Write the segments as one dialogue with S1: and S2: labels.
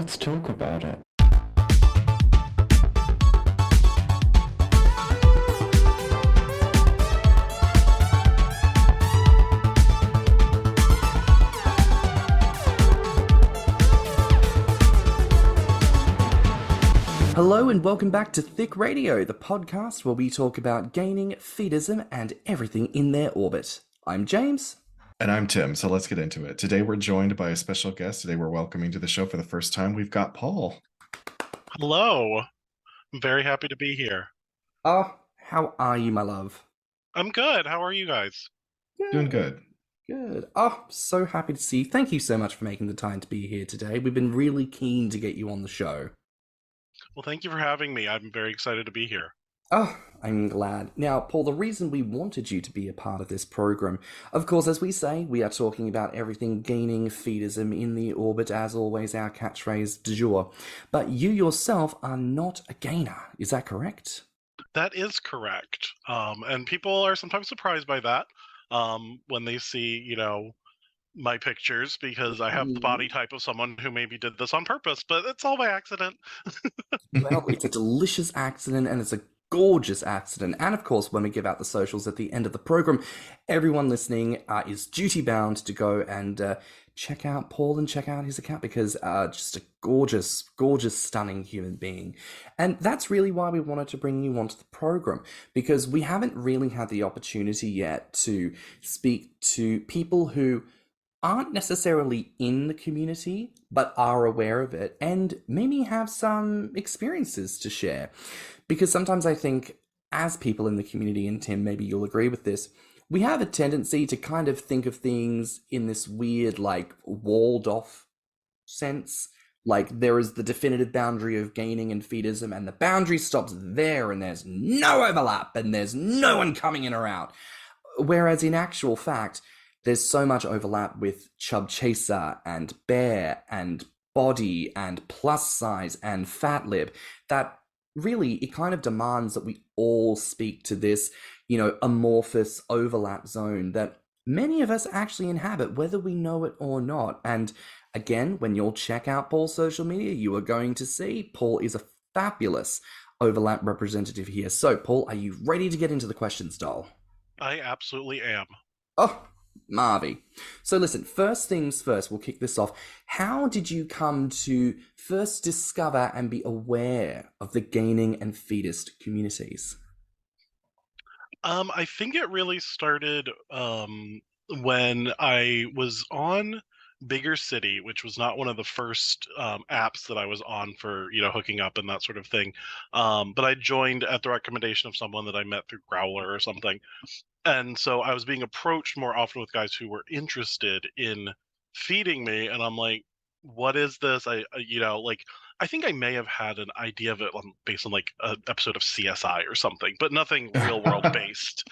S1: Let's talk about it.
S2: Hello and welcome back to Thicc Radio, the podcast where we talk about gaining, feedism, and everything in their orbit. I'm James.
S3: And I'm Tim, so let's get into it. Today we're joined by a special guest. Today we're welcoming to the show for the first time, we've got Paul.
S4: Hello. I'm very happy to be here.
S2: Oh, how are you, my love?
S4: I'm good. How are you guys?
S3: Doing good.
S2: Good. Oh, so happy to see you. Thank you so much for making the time to be here today. We've been really keen to get you on the show.
S4: Well, thank you for having me. I'm very excited to be here.
S2: Oh, I'm glad. Now, Paul, the reason we wanted you to be a part of this program, of course, as we say, we are talking about everything gaining, feedism in the orbit, as always, our catchphrase du jour. But you yourself are not a gainer, is that correct?
S4: That is correct. And people are sometimes surprised by that when they see, my pictures, because I have the body type of someone who maybe did this on purpose, but it's all by accident.
S2: Well, it's a delicious accident, and it's a gorgeous accident. And of course, when we give out the socials at the end of the program, everyone listening is duty bound to go and check out Paul and check out his account, because just a gorgeous, gorgeous, stunning human being. And that's really why we wanted to bring you onto the program, because we haven't really had the opportunity yet to speak to people who aren't necessarily in the community, but are aware of it and maybe have some experiences to share. Because sometimes I think, as people in the community, and Tim, maybe you'll agree with this, we have a tendency to kind of think of things in this weird, like, walled off sense. Like, there is the definitive boundary of gaining and feedism, and the boundary stops there, and there's no overlap, and there's no one coming in or out. Whereas in actual fact, there's so much overlap with chub chaser and bear and body and plus size and fat lib that really it kind of demands that we all speak to this, amorphous overlap zone that many of us actually inhabit, whether we know it or not. And again, when you'll check out Paul's social media, you are going to see Paul is a fabulous overlap representative here. So, Paul, are you ready to get into the questions, doll?
S4: I absolutely am.
S2: Oh, Marvy. So listen, first things first, we'll kick this off. How did you come to first discover and be aware of the gaining and feedist communities?
S4: I think it really started when I was on Bigger City, which was not one of the first apps that I was on for, hooking up and that sort of thing. But I joined at the recommendation of someone that I met through Grommr or something. And so I was being approached more often with guys who were interested in feeding me. And I'm like, what is this? I think I may have had an idea of it based on like an episode of CSI or something, but nothing real world based,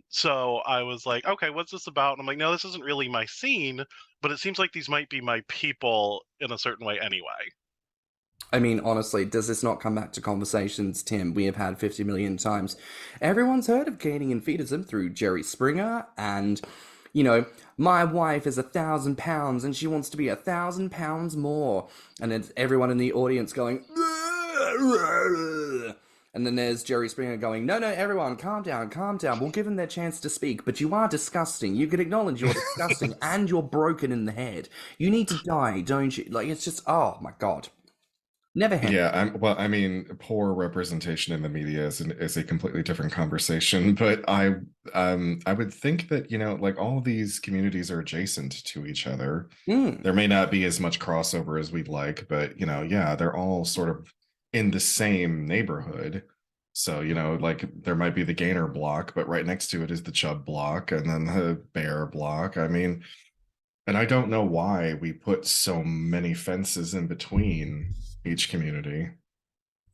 S4: So I was like, okay, what's this about? And I'm like, no, this isn't really my scene, but it seems like these might be my people in a certain way anyway.
S2: I mean, honestly, does this not come back to conversations, Tim, we have had 50 million times? Everyone's heard of gaining and feedism through Jerry Springer and, my wife is 1,000 pounds and she wants to be 1,000 pounds more. And it's everyone in the audience going, and then there's Jerry Springer going, no, everyone, calm down. We'll give them their chance to speak, but you are disgusting. You can acknowledge you're disgusting and you're broken in the head. You need to die, don't you? Like, it's just, oh my God. Never had.
S3: Yeah, poor representation in the media is a completely different conversation. But I would think that like all of these communities are adjacent to each other. There may not be as much crossover as we'd like, but they're all sort of in the same neighborhood. So like there might be the gainer block, but right next to it is the chub block, and then the bear block. And I don't know why we put so many fences in between each community.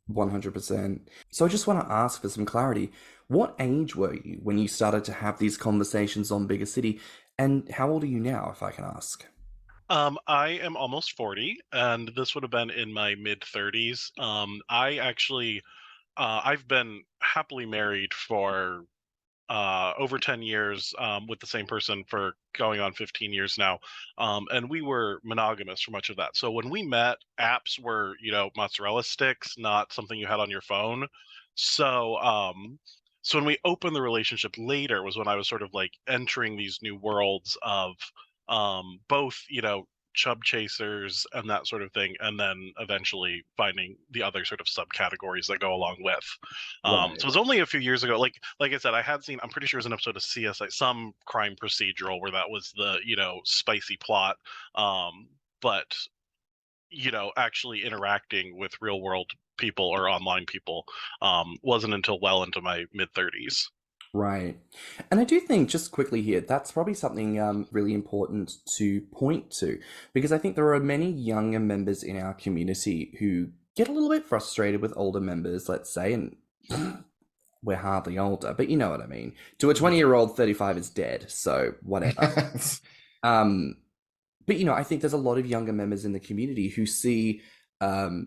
S2: 100%. So I just want to ask for some clarity. What age were you when you started to have these conversations on Bigger City? And how old are you now, if I can ask?
S4: I am almost 40, and this would have been in my mid-30s. I've been happily married for over 10 years with the same person for going on 15 years now. And we were monogamous for much of that. So when we met, apps were, mozzarella sticks, not something you had on your phone. So, so when we opened the relationship later was when I was sort of like entering these new worlds of both, chub chasers and that sort of thing, and then eventually finding the other sort of subcategories that go along with.
S2: Right.
S4: So it was only a few years ago. Like I said, I had seen. I'm pretty sure it was an episode of CSI, some crime procedural, where that was the spicy plot. But actually interacting with real world people or online people wasn't until well into my mid-30s.
S2: Right. And I do think, just quickly here, that's probably something really important to point to, because I think there are many younger members in our community who get a little bit frustrated with older members, let's say, and we're hardly older, but you know what I mean. To a 20-year-old, 35 is dead, so whatever. But, I think there's a lot of younger members in the community who see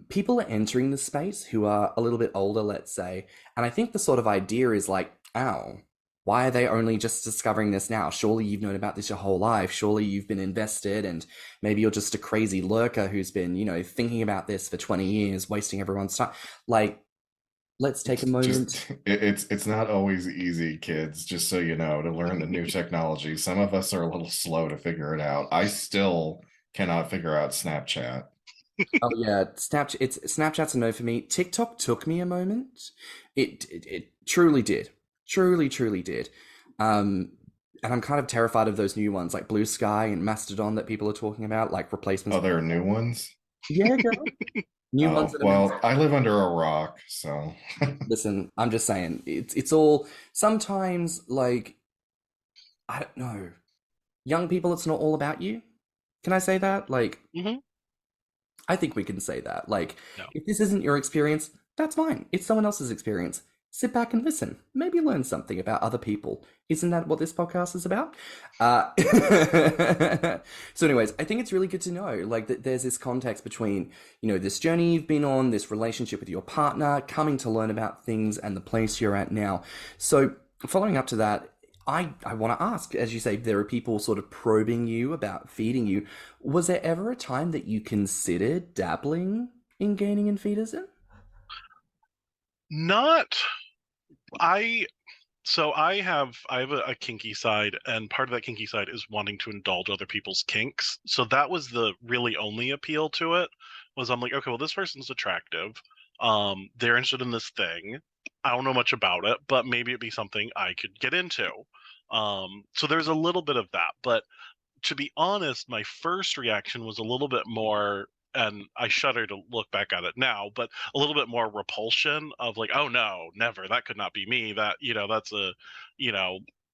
S2: people are entering the space who are a little bit older, let's say, and I think the sort of idea is like, ow, why are they only just discovering this now? Surely you've known about this your whole life. Surely you've been invested, and maybe you're just a crazy lurker who's been, thinking about this for 20 years, wasting everyone's time. Like, let's take a moment.
S3: It's not always easy, kids, just so you know, to learn the new technology. Some of us are a little slow to figure it out. I still cannot figure out Snapchat.
S2: Oh yeah, Snapchat's a no for me. TikTok took me a moment. It truly did. Truly did. And I'm kind of terrified of those new ones like BlueSky and Mastodon that people are talking about, like replacements.
S3: Oh, there are new ones?
S2: Yeah, girl. New ones that
S3: well, I live under a rock, so
S2: listen, I'm just saying, it's all sometimes like, I don't know. Young people, it's not all about you. Can I say that? Like, I think we can say that. Like,
S4: no.
S2: If this isn't your experience, that's fine. It's someone else's experience. Sit back and listen. Maybe learn something about other people. Isn't that what this podcast is about? So anyways, I think it's really good to know, like, that there's this context between, this journey you've been on, this relationship with your partner, coming to learn about things, and the place you're at now. So following up to that, I want to ask, as you say, there are people sort of probing you about feeding you. Was there ever a time that you considered dabbling in gaining and feedism?
S4: Not. I have a kinky side, and part of that kinky side is wanting to indulge other people's kinks. So that was the really only appeal to it, was I'm like, okay, well, this person's attractive. They're interested in this thing. I don't know much about it, but maybe it'd be something I could get into. So there's a little bit of that. But to be honest, my first reaction was a little bit more, and I shudder to look back at it now, but a little bit more repulsion of like, oh no, never, that could not be me. That, that's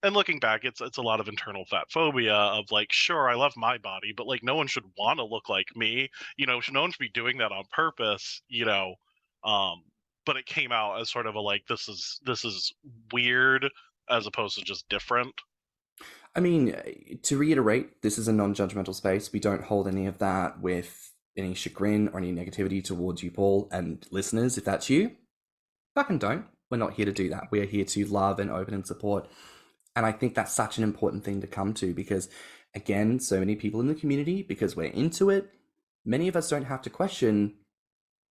S4: and looking back, it's a lot of internal fat phobia of like, sure, I love my body, but like no one should want to look like me. No one should be doing that on purpose, but it came out as sort of a like, this is weird as opposed to just different.
S2: I mean, to reiterate, this is a non-judgmental space. We don't hold any of that with any chagrin or any negativity towards you, Paul, and listeners. If that's you, fucking don't. We're not here to do that. We are here to love and open and support. And I think that's such an important thing to come to, because, again, so many people in the community, because we're into it, many of us don't have to question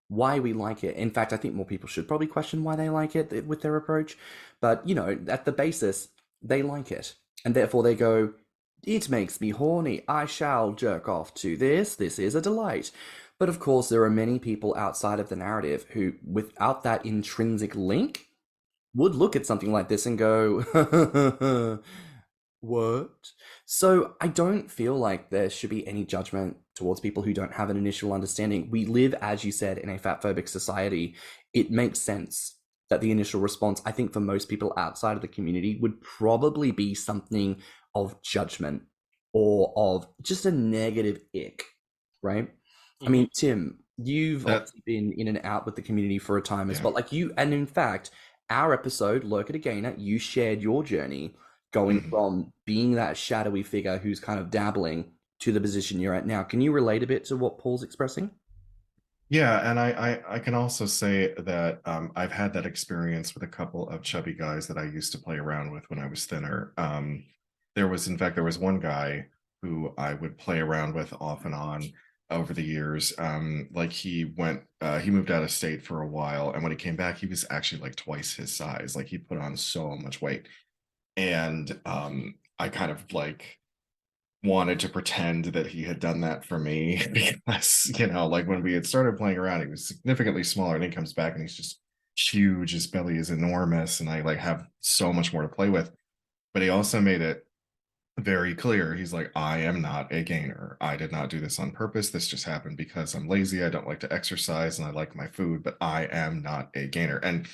S2: why we like it. In fact, I think more people should probably question why they like it with their approach. But, at the basis, they like it. And therefore they go, it makes me horny. I shall jerk off to this. This is a delight. But of course, there are many people outside of the narrative who, without that intrinsic link, would look at something like this and go, what? So I don't feel like there should be any judgment towards people who don't have an initial understanding. We live, as you said, in a fatphobic society. It makes sense that the initial response, I think, for most people outside of the community would probably be something of judgment or of just a negative ick, right? Mm-hmm. I mean, Tim, you've obviously been in and out with the community for a time as well. Like and in fact, our episode, Lurker to Gainer, you shared your journey going from being that shadowy figure who's kind of dabbling to the position you're at now. Can you relate a bit to what Paul's expressing?
S3: Yeah, and I can also say that I've had that experience with a couple of chubby guys that I used to play around with when I was thinner. In fact, there was one guy who I would play around with off and on over the years. Like he moved out of state for a while, and when he came back, he was actually like twice his size. Like he put on so much weight, and I kind of like wanted to pretend that he had done that for me because like when we had started playing around he was significantly smaller, and he comes back and he's just huge, his belly is enormous, and I like have so much more to play with. But he also made it very clear, he's like, I am not a gainer, I did not do this on purpose, this just happened because I'm lazy, I don't like to exercise, and I like my food, but I am not a gainer. And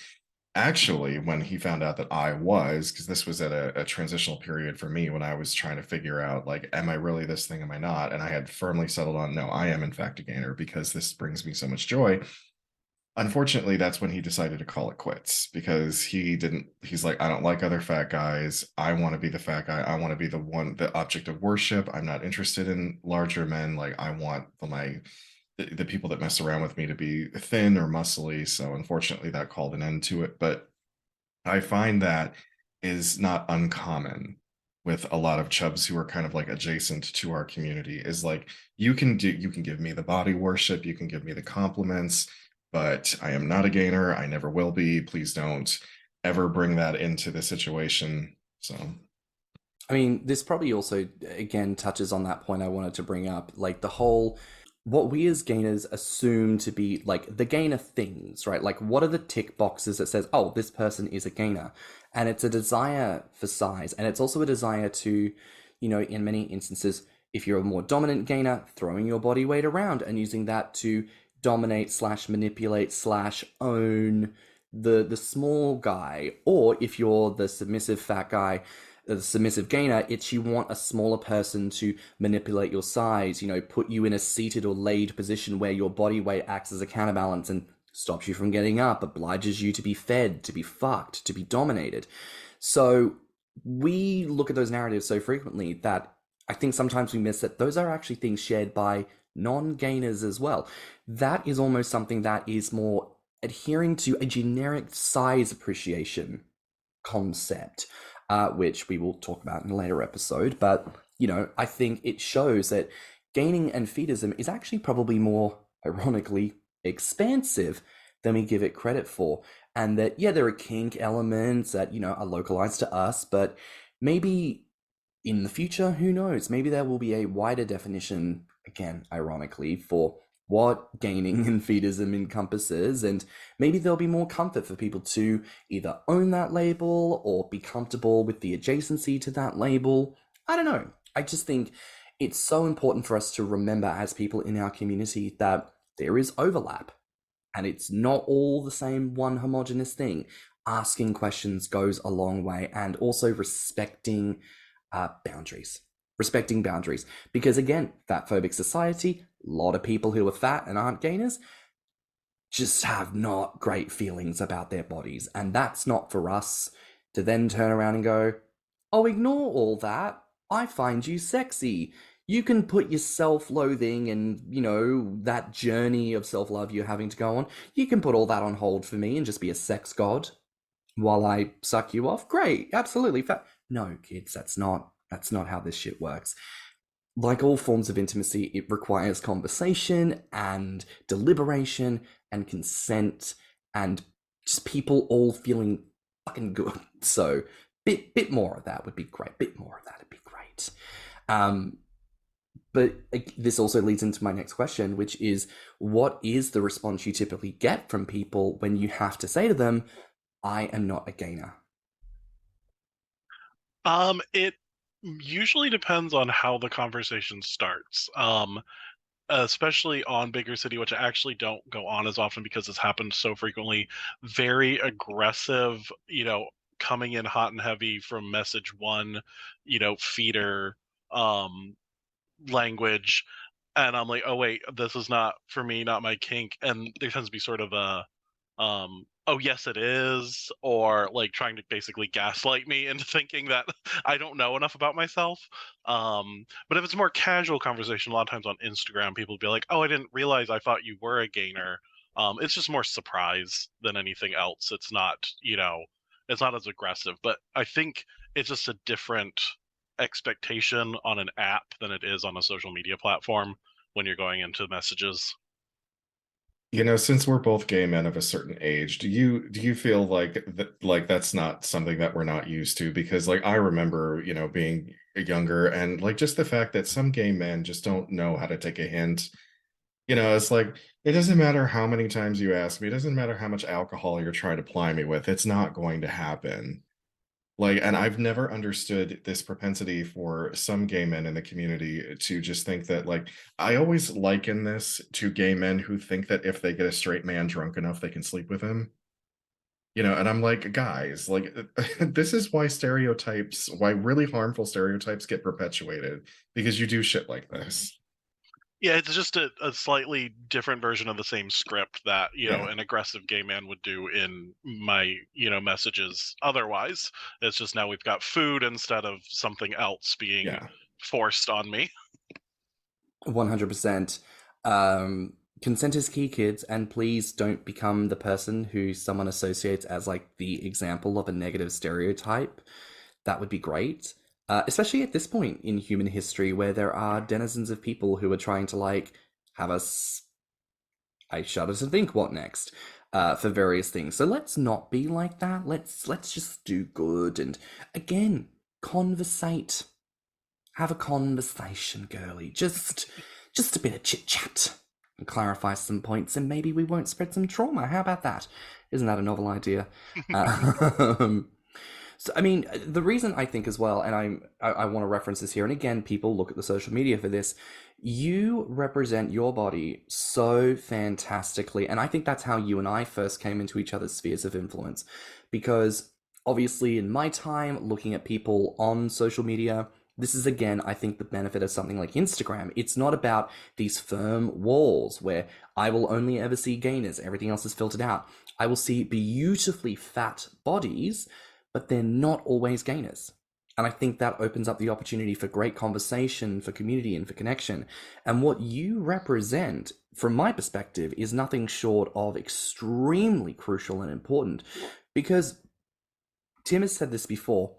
S3: actually, when he found out that I was, because this was at a transitional period for me when I was trying to figure out, like, am I really this thing? Am I not? And I had firmly settled on, no, I am in fact a gainer because this brings me so much joy. Unfortunately, that's when he decided to call it quits because he's like, I don't like other fat guys. I want to be the fat guy. I want to be the object of worship. I'm not interested in larger men. Like, I want the people that mess around with me to be thin or muscly. So unfortunately, that called an end to it. But I find that is not uncommon with a lot of chubs who are kind of like adjacent to our community. Is like, you can give me the body worship, you can give me the compliments, but I am not a gainer. I never will be. Please don't ever bring that into the situation. So
S2: I mean, this probably also, again, touches on that point I wanted to bring up. Like the whole, what we as gainers assume to be like the gainer things, right? Like, what are the tick boxes that says, oh, this person is a gainer? And it's a desire for size. And it's also a desire to, in many instances, if you're a more dominant gainer, throwing your body weight around and using that to dominate slash manipulate slash own the small guy. Or if you're the submissive fat guy, the submissive gainer, it's you want a smaller person to manipulate your size, put you in a seated or laid position where your body weight acts as a counterbalance and stops you from getting up, obliges you to be fed, to be fucked, to be dominated. So we look at those narratives so frequently that I think sometimes we miss that those are actually things shared by non-gainers as well. That is almost something that is more adhering to a generic size appreciation concept, which we will talk about in a later episode. But, I think it shows that gaining and feedism is actually probably more, ironically, expansive than we give it credit for. And that, yeah, there are kink elements that, are localized to us, but maybe in the future, who knows? Maybe there will be a wider definition, again, ironically, for what gaining and feedism encompasses, and maybe there'll be more comfort for people to either own that label or be comfortable with the adjacency to that label. I don't know. I just think it's so important for us to remember as people in our community that there is overlap and it's not all the same one homogenous thing. Asking questions goes a long way, and also respecting boundaries. Respecting boundaries. Because again, fat phobic society, a lot of people who are fat and aren't gainers just have not great feelings about their bodies. And that's not for us to then turn around and go, oh, ignore all that. I find you sexy. You can put your self-loathing and, that journey of self-love you're having to go on, you can put all that on hold for me and just be a sex god while I suck you off. Great, absolutely. No, kids, that's not how this shit works. Like all forms of intimacy, it requires conversation and deliberation and consent and just people all feeling fucking good. So bit more of that would be great. Bit more of that would be great. But this also leads into my next question, which is, what is the response you typically get from people when you have to say to them, I am not a gainer?
S4: It usually depends on how the conversation starts. Especially on bigger city, which I actually don't go on as often because it's happened so frequently. Very aggressive, coming in hot and heavy from message one, feeder language. And I'm like, oh wait, this is not for me, not my kink. And there tends to be sort of a oh yes it is, or like trying to basically gaslight me into thinking that I don't know enough about myself. But if it's a more casual conversation, a lot of times on Instagram people will be like, oh, I didn't realize, I thought you were a gainer. It's just more surprise than anything else. It's not, it's not as aggressive, but I think it's just a different expectation on an app than it is on a social media platform when you're going into messages.
S3: Since we're both gay men of a certain age, do you feel like that's not something that we're not used to? Because like I remember, being younger, and like just the fact that some gay men just don't know how to take a hint. It's like it doesn't matter how many times you ask me, it doesn't matter how much alcohol you're trying to ply me with, it's not going to happen. Like, and I've never understood this propensity for some gay men in the community to just think that, like, I always liken this to gay men who think that if they get a straight man drunk enough, they can sleep with him. And I'm like, guys, like, this is why really harmful stereotypes get perpetuated, because you do shit like this.
S4: Yeah, it's just a slightly different version of the same script that,
S3: Yeah,
S4: an aggressive gay man would do in my, messages otherwise. It's just now we've got food instead of something else being
S3: yeah.
S4: forced on me.
S2: 100%. Consent is key, kids, and please don't become the person who someone associates as like the example of a negative stereotype. That would be great. Especially at this point in human history where there are denizens of people who are trying to like have us, I shudder to think what next, for various things. So let's not be like that. Let's just do good and again, conversate. Have a conversation, girly. Just a bit of chit chat and clarify some points, and maybe we won't spread some trauma. How about that? Isn't that a novel idea? Um, so, I mean, the reason I think as well, and I want to reference this here, and again, people look at the social media for this. You represent your body so fantastically, and I think that's how you and I first came into each other's spheres of influence, because obviously, in my time looking at people on social media, this is again, I think, the benefit of something like Instagram. It's not about these firm walls where I will only ever see gainers, everything else is filtered out. I will see beautifully fat bodies, but they're not always gainers. And I think that opens up the opportunity for great conversation, for community, and for connection. And what you represent, from my perspective, is nothing short of extremely crucial and important. Because Tim has said this before,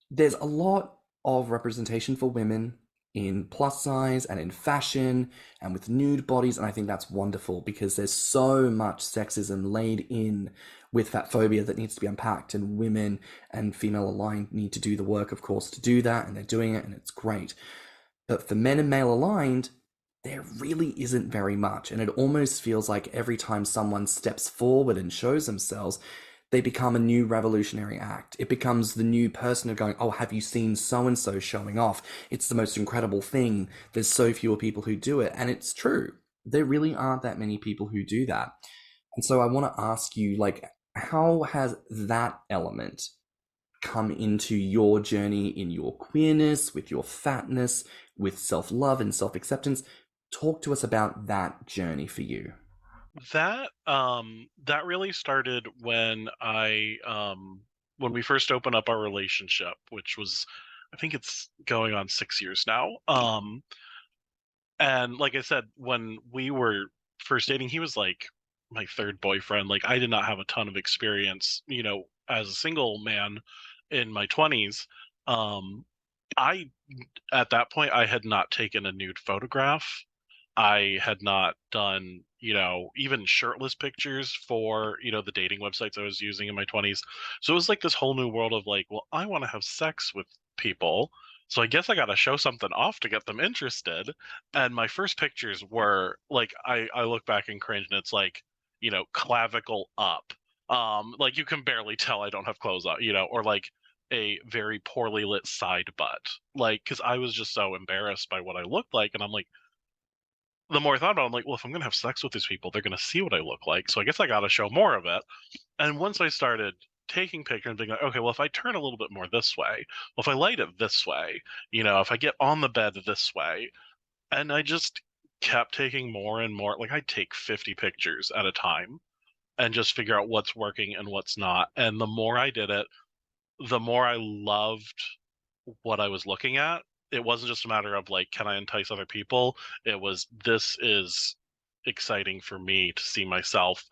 S2: there's a lot of representation for women in plus size and in fashion and with nude bodies, and I think that's wonderful because there's so much sexism laid in with fat phobia that needs to be unpacked, and women and female aligned need to do the work, of course, to do that, and they're doing it, and it's great. But for men and male aligned, there really isn't very much, and it almost feels like every time someone steps forward and shows themselves, they become a new revolutionary act. It becomes the new person of going, oh, have you seen so-and-so showing off? It's the most incredible thing. There's so fewer people who do it. And it's true. There really aren't that many people who do that. And so I want to ask you, like, how has that element come into your journey in your queerness, with your fatness, with self-love and self-acceptance? Talk to us about that journey for you.
S4: That really started when when we first opened up our relationship, which was, I think it's going on 6 years now. And like I said, when we were first dating, he was like my third boyfriend. Like I did not have a ton of experience, as a single man in my 20s. Um, I At that point I had not taken a nude photograph. I had not done, even shirtless pictures for, the dating websites I was using in my 20s. So it was like this whole new world of like, well, I want to have sex with people. So I guess I got to show something off to get them interested. And my first pictures were like, I look back and cringe, and it's like, clavicle up. Like you can barely tell I don't have clothes on, or like a very poorly lit side butt. Like, cause I was just so embarrassed by what I looked like. And I'm like, the more I thought about it, I'm like, well, if I'm gonna have sex with these people, they're gonna see what I look like. So I guess I gotta show more of it. And once I started taking pictures and being like, okay, well, if I turn a little bit more this way, well, if I light it this way, if I get on the bed this way, and I just kept taking more and more. Like I'd take 50 pictures at a time. and just figure out what's working and what's not. And the more I did it, the more I loved what I was looking at. It wasn't just a matter of like, can I entice other people? It was, this is exciting for me to see myself.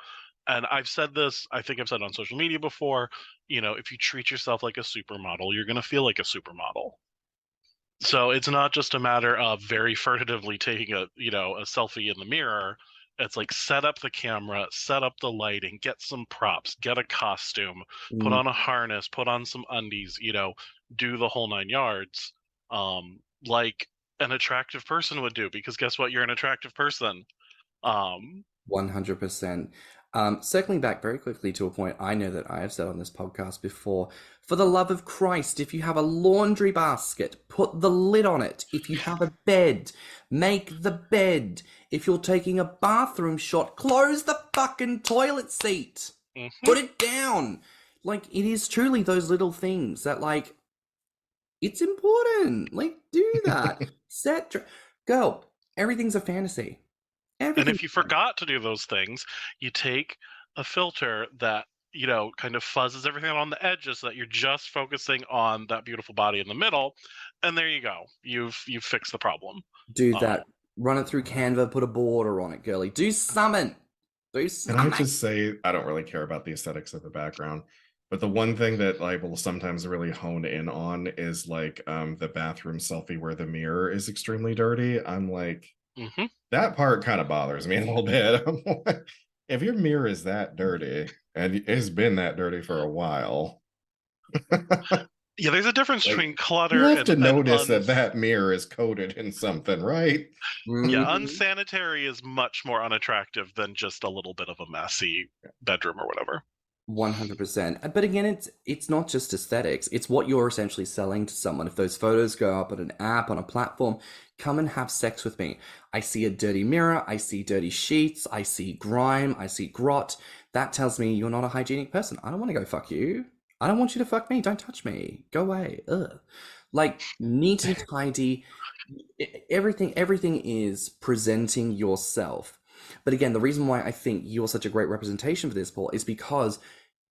S4: And I've said this, I think I've said on social media before, if you treat yourself like a supermodel, you're going to feel like a supermodel. So it's not just a matter of very furtively taking a selfie in the mirror. It's like, set up the camera, set up the lighting, get some props, get a costume, put on a harness, put on some undies, do the whole 9 yards, like an attractive person would do, because guess what? You're an attractive person.
S2: 100%. Circling back very quickly to a point I know that I have said on this podcast before, for the love of Christ, if you have a laundry basket, put the lid on it. If you have a bed, make the bed. If you're taking a bathroom shot, close the fucking toilet seat. Put it down. Like, it is truly those little things that, like, it's important. Like, do that. Girl, everything's a fantasy.
S4: And if you forgot to do those things, you take a filter that, kind of fuzzes everything on the edges so that you're just focusing on that beautiful body in the middle. And there you go. You've fixed the problem.
S2: Do that. Run it through Canva, put a border on it, girly. Do something.
S3: Can I just say, I don't really care about the aesthetics of the background, but the one thing that I will sometimes really hone in on is like the bathroom selfie where the mirror is extremely dirty. I'm like, that part kind of bothers me a little bit. I'm like, if your mirror is that dirty, and it's been that dirty for a while.
S4: Yeah, there's a difference between clutter.
S3: You have to notice that mirror is coated in something, right?
S4: Yeah, unsanitary is much more unattractive than just a little bit of a messy bedroom or whatever.
S2: 100%. But again, it's not just aesthetics. It's what you're essentially selling to someone. If those photos go up on an app, on a platform, come and have sex with me. I see a dirty mirror. I see dirty sheets. I see grime. I see grot. That tells me you're not a hygienic person. I don't want to go fuck you. I don't want you to fuck me. Don't touch me. Go away. Ugh. Like, neat and tidy. Everything is presenting yourself. But again, the reason why I think you're such a great representation for this, Paul, is because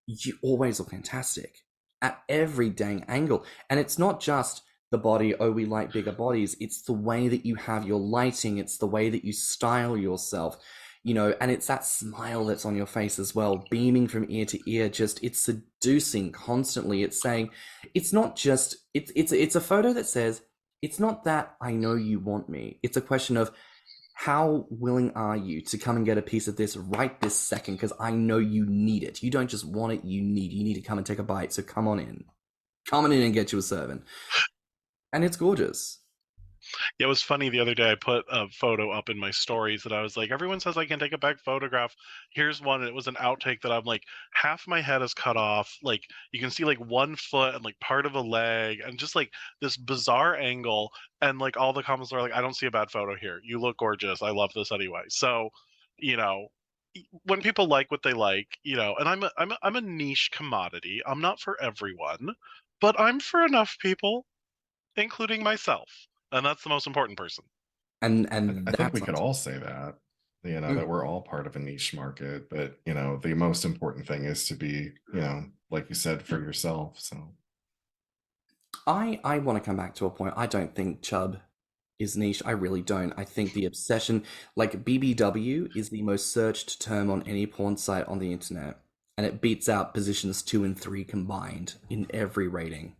S2: you always look fantastic at every dang angle. And it's not just the body, oh, we like bigger bodies. It's the way that you have your lighting. It's the way that you style yourself, and it's that smile that's on your face as well, beaming from ear to ear. Just, it's seducing constantly. It's saying, it's not just, it's a photo that says, it's not that I know you want me. It's a question of, how willing are you to come and get a piece of this right this second? Because I know you need it. You don't just want it, you need to come and take a bite. So come on in. Come on in and get you a serving. And it's gorgeous.
S4: Yeah, it was funny the other day. I put a photo up in my stories that I was like, everyone says I can take a back photograph. Here's one. And it was an outtake that I'm like, half my head is cut off. Like, you can see like 1 foot and like part of a leg and just like this bizarre angle. And like all the comments are like, I don't see a bad photo here. You look gorgeous. I love this anyway. So, when people like what they like, and I'm a niche commodity. I'm not for everyone, but I'm for enough people, including myself. And that's the most important person.
S2: And
S3: I think we could all say that, that we're all part of a niche market. But, the most important thing is to be, like you said, for yourself. So
S2: I want to come back to a point. I don't think chub is niche. I really don't. I think the obsession, like BBW is the most searched term on any porn site on the internet. And it beats out positions 2 and 3 combined in every rating.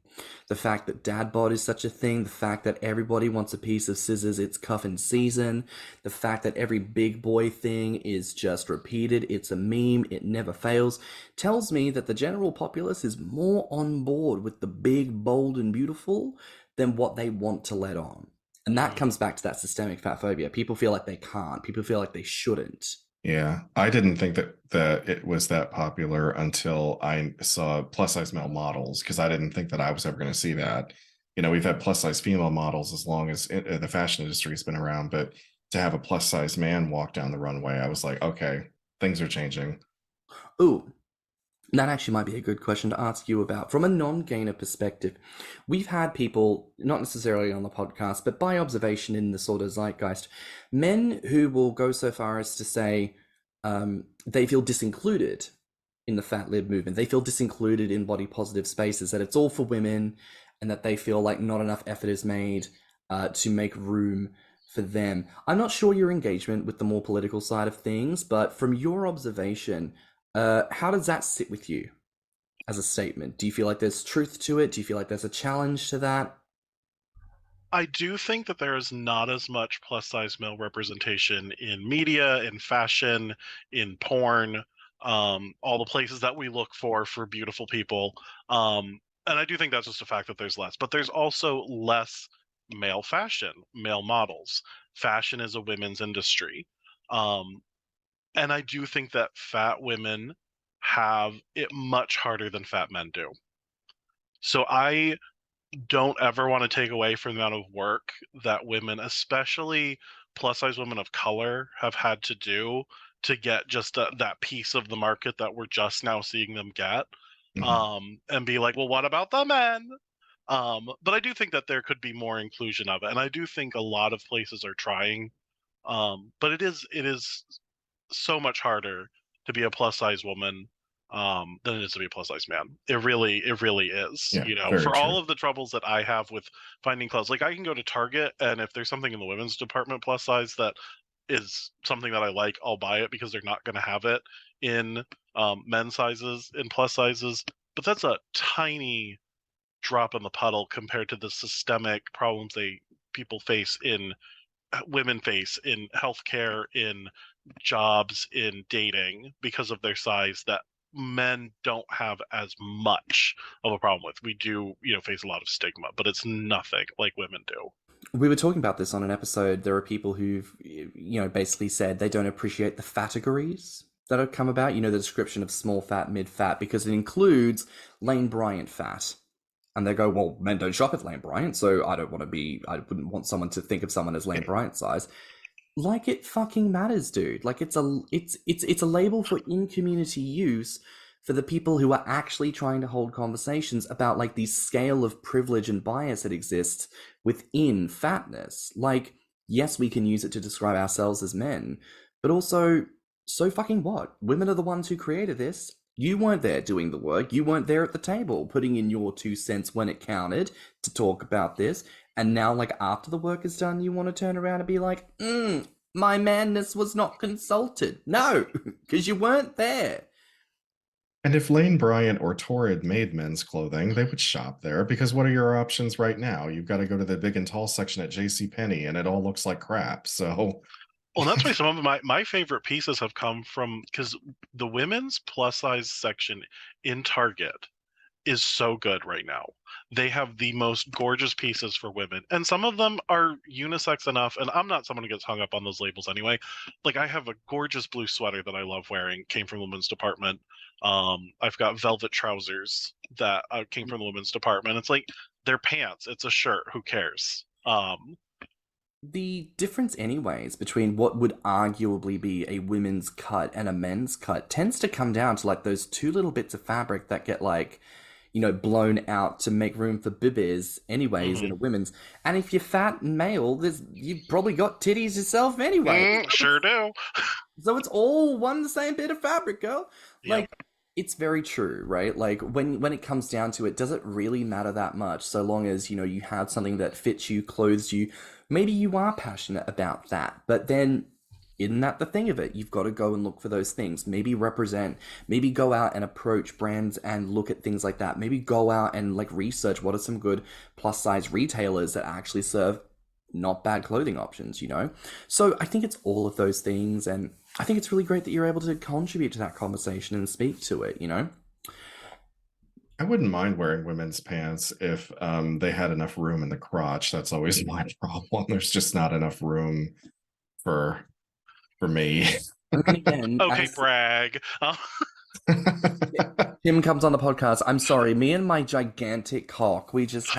S2: The fact that dad bod is such a thing, the fact that everybody wants a piece of scissors, it's cuffing season, the fact that every big boy thing is just repeated, it's a meme, it never fails, tells me that the general populace is more on board with the big, bold, and beautiful than what they want to let on. And that comes back to that systemic fat phobia. People feel like they can't. People feel like they shouldn't.
S3: Yeah, I didn't think that it was that popular until I saw plus size male models, because I didn't think that I was ever going to see that. We've had plus size female models as long as the fashion industry has been around, but to have a plus size man walk down the runway, I was like, okay, things are changing.
S2: Ooh, that actually might be a good question to ask you about. From a non-gainer perspective, we've had people, not necessarily on the podcast, but by observation in the sort of zeitgeist, men who will go so far as to say, they feel disincluded in the fat lib movement. They feel disincluded in body positive spaces, that it's all for women, and that they feel like not enough effort is made to make room for them. I'm not sure your engagement with the more political side of things, but from your observation, how does that sit with you as a statement? Do you feel like there's truth to it? Do you feel like there's a challenge to that?
S4: I do think that there is not as much plus size male representation in media, in fashion, in porn, all the places that we look for beautiful people. And I do think that's just a fact that there's less, but there's also less male fashion, male models. Fashion is a women's industry. And I do think that fat women have it much harder than fat men do. So I don't ever want to take away from the amount of work that women, especially plus size women of color, have had to do to get just that piece of the market that we're just now seeing them get. And be like, well, what about the men? But I do think that there could be more inclusion of it, and I do think a lot of places are trying. But it is so much harder to be a plus size woman than it is to be a plus size man. It really is.
S3: Yeah,
S4: You know,
S3: very
S4: for all
S3: true.
S4: of the troubles that I have with finding clothes, like I can go to Target, and if there's something in the women's department plus size that is something that I like, I'll buy it because they're not going to have it in men's sizes, in plus sizes. But that's a tiny drop in the puddle compared to the systemic problems people face in women face in healthcare, in jobs, in dating because of their size that men don't have as much of a problem with. We do, face a lot of stigma, but it's nothing like women do.
S2: We were talking about this on an episode. There are people who've, basically said they don't appreciate the categories that have come about, the description of small fat, mid fat, because it includes Lane Bryant fat. And they go, well, men don't shop at Lane Bryant, so I wouldn't want someone to think of someone as Lane Bryant size. Like it fucking matters, dude. Like it's a label for in-community use for the people who are actually trying to hold conversations about like the scale of privilege and bias that exists within fatness. Like, yes, we can use it to describe ourselves as men, but also, so fucking what? Women are the ones who created this. You weren't there doing the work. You weren't there at the table putting in your 2 cents when it counted to talk about this. And now, like, after the work is done, you want to turn around and be like, my manness was not consulted. No, because you weren't there.
S3: And if Lane Bryant or Torrid made men's clothing, they would shop there, because what are your options right now? You've got to go to the big and tall section at JCPenney, and it all looks like crap. So,
S4: well, that's why some of my favorite pieces have come from, because the women's plus size section in Target is so good right now. They have the most gorgeous pieces for women, and some of them are unisex enough, and I'm not someone who gets hung up on those labels anyway. Like, I have a gorgeous blue sweater that I love wearing, came from the women's department. I've got velvet trousers that came from the women's department. It's like, they're pants, it's a shirt, who cares?
S2: The difference anyways between what would arguably be a women's cut and a men's cut tends to come down to like those 2 little bits of fabric that get like, blown out to make room for bibbies anyways in a women's. And if you're fat and male, you've probably got titties yourself anyway.
S4: Sure do.
S2: So it's all the same bit of fabric, girl.
S4: Yep.
S2: Like, it's very true, right? Like, when it comes down to it, does it really matter that much? So long as, you have something that fits you, clothes you, maybe you are passionate about that. But then, isn't that the thing of it? You've got to go and look for those things. Maybe represent, maybe go out and approach brands and look at things like that. Maybe go out and like research what are some good plus size retailers that actually serve not bad clothing options, So I think it's all of those things, and I think it's really great that you're able to contribute to that conversation and speak to it,
S3: I wouldn't mind wearing women's pants if they had enough room in the crotch. That's always my problem. There's just not enough room for me.
S2: And then again,
S4: okay, brag.
S2: Tim comes on the podcast. I'm sorry, me and my gigantic cock, we just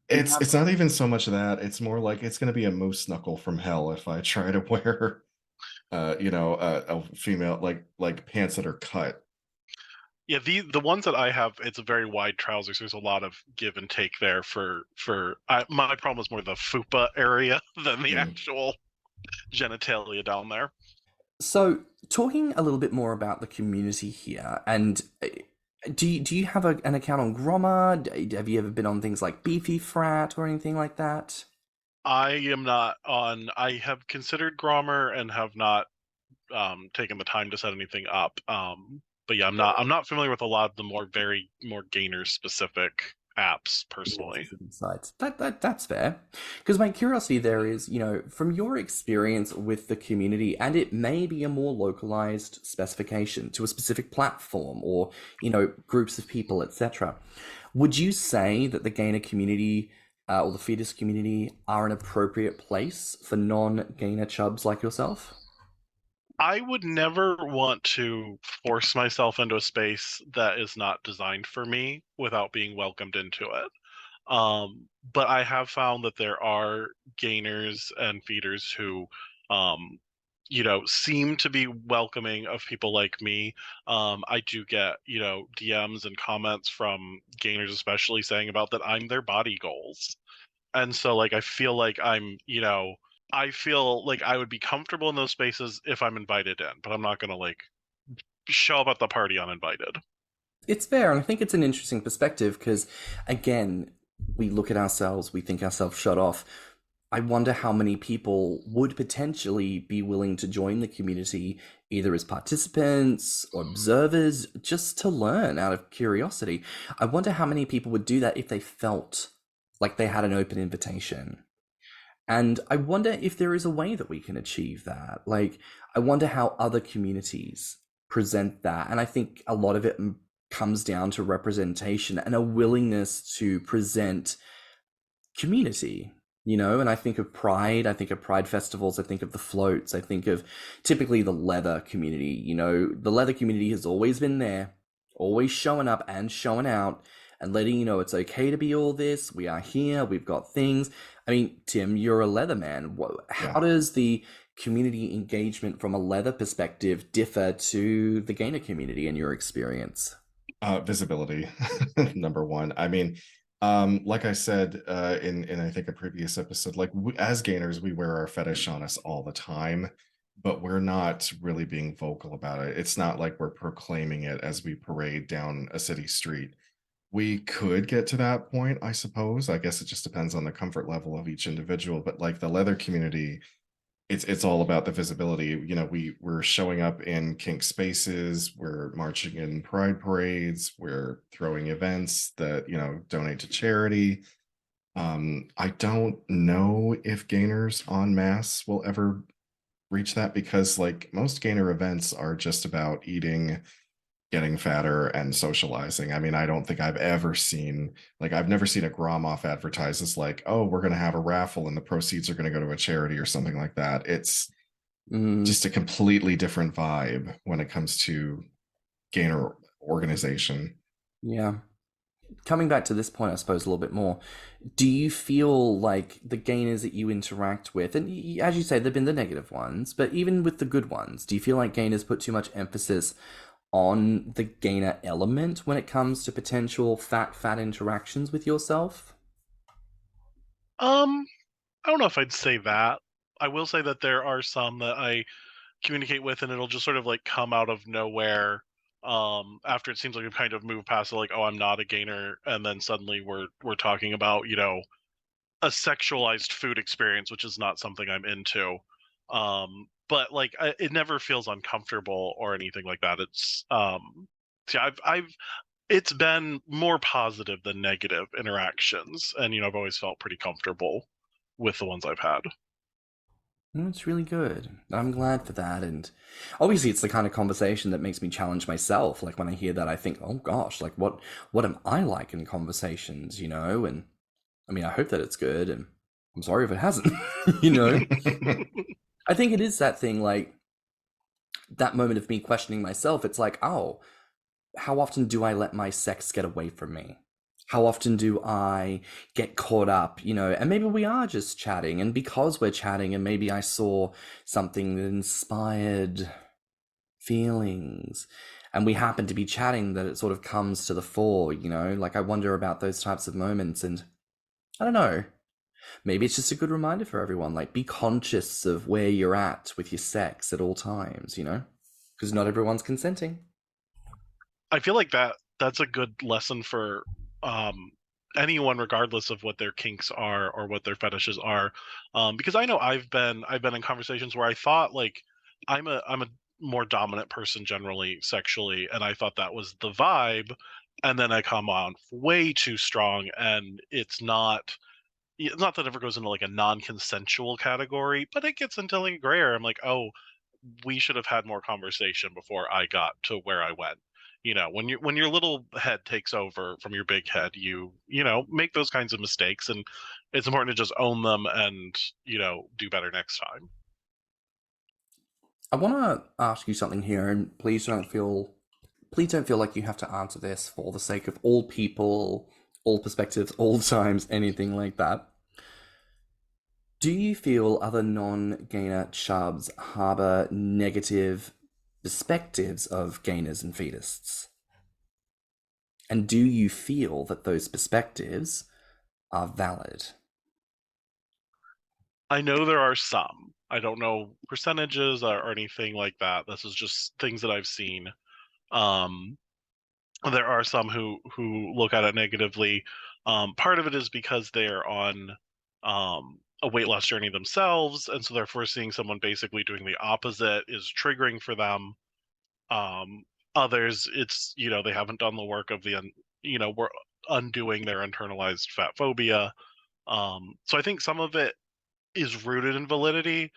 S3: it's not even so much that. It's more like it's going to be a moose knuckle from hell if I try to wear a female like pants that are cut.
S4: Yeah, the ones that I have, it's a very wide trousers. There's a lot of give and take there my problem is more the fupa area than the actual genitalia down there.
S2: So, talking a little bit more about the community here, and do you have an account on Grommr? Have you ever been on things like Beefy Frat or anything like that?
S4: I am not on. I have considered Grommr and have not taken the time to set anything up. But yeah, I'm not familiar with a lot of the more gainer specific apps personally.
S2: Sites. That's fair. Because my curiosity there is, from your experience with the community, and it may be a more localized specification to a specific platform or, groups of people, etc. Would you say that the gainer community or the fetus community are an appropriate place for non-gainer chubs like yourself?
S4: I would never want to force myself into a space that is not designed for me without being welcomed into it. But I have found that there are gainers and feeders who, seem to be welcoming of people like me. I do get, DMs and comments from gainers, especially saying about that I'm their body goals. And so, like, I feel like I would be comfortable in those spaces if I'm invited in, but I'm not going to, like, show up at the party uninvited.
S2: It's fair, and I think it's an interesting perspective because, again, we look at ourselves, we think ourselves shut off. I wonder how many people would potentially be willing to join the community, either as participants or observers, just to learn out of curiosity. I wonder how many people would do that if they felt like they had an open invitation. And I wonder if there is a way that we can achieve that. Like, I wonder how other communities present that. And I think a lot of it comes down to representation and a willingness to present community, and I think of Pride, I think of Pride festivals, I think of the floats, I think of typically the leather community. The leather community has always been there, always showing up and showing out and letting you know it's okay to be all this. We are here, we've got things. I mean, Tim, you're a leather man. How does the community engagement from a leather perspective differ to the gainer community in your experience?
S3: Visibility, number one. I mean, like I said in I think a previous episode, like as gainers, we wear our fetish on us all the time, but we're not really being vocal about it. It's not like we're proclaiming it as we parade down a city street. We could get to that point, I suppose. I guess it just depends on the comfort level of each individual. But like the leather community, it's all about the visibility. We're showing up in kink spaces, we're marching in pride parades, we're throwing events that donate to charity. I don't know if gainers en masse will ever reach that, because like most gainer events are just about eating, getting fatter, and socializing. I mean, I don't think I've never seen a Grommr advertise as like, oh, we're going to have a raffle and the proceeds are going to go to a charity or something like that. It's just a completely different vibe when it comes to gainer organization.
S2: Yeah. Coming back to this point, I suppose, a little bit more, do you feel like the gainers that you interact with, and as you say, they've been the negative ones, but even with the good ones, do you feel like gainers put too much emphasis on the gainer element when it comes to potential fat interactions with yourself?
S4: I don't know if I'd say that. I will say that there are some that I communicate with, and it'll just sort of like come out of nowhere. After it seems like we've kind of moved past it, like, oh, I'm not a gainer, and then suddenly we're talking about a sexualized food experience, which is not something I'm into. But like, it never feels uncomfortable or anything like that. It's it's been more positive than negative interactions, and I've always felt pretty comfortable with the ones I've had.
S2: It's really good. I'm glad for that. And obviously it's the kind of conversation that makes me challenge myself. Like when I hear that, I think, oh gosh, like what am I like in conversations, And I mean, I hope that it's good, and I'm sorry if it hasn't, I think it is that thing, like that moment of me questioning myself. It's like, oh, how often do I let my sex get away from me? How often do I get caught up, and maybe we are just chatting, and because we're chatting and maybe I saw something that inspired feelings and we happen to be chatting, that it sort of comes to the fore, like I wonder about those types of moments. And I don't know, Maybe it's just a good reminder for everyone, like, be conscious of where you're at with your sex at all times, you know? Because not everyone's consenting.
S4: I feel like that's a good lesson for um, anyone, regardless of what their kinks are or what their fetishes are. Because I know I've been in conversations where I thought like I'm a more dominant person generally sexually, and I thought that was the vibe, and then I come on way too strong, and it's not that it ever goes into like a non-consensual category, but it gets into like a gray area. I'm like, oh, we should have had more conversation before I got to where I went. When your little head takes over from your big head, you make those kinds of mistakes, and it's important to just own them and do better next time.
S2: I want to ask you something here, and please don't feel like you have to answer this for the sake of all people, all perspectives, all times, anything like that. Do you feel other non-gainer chubs harbor negative perspectives of gainers and feedists? And do you feel that those perspectives are valid?
S4: I know there are some. I don't know percentages or anything like that. This is just things that I've seen. Um, there are some who look at it negatively. Part of it is because they're on a weight loss journey themselves, and so therefore seeing someone basically doing the opposite is triggering for them. Um, Others, it's they haven't done the work of we're undoing their internalized fat phobia. So I think some of it is rooted in validity,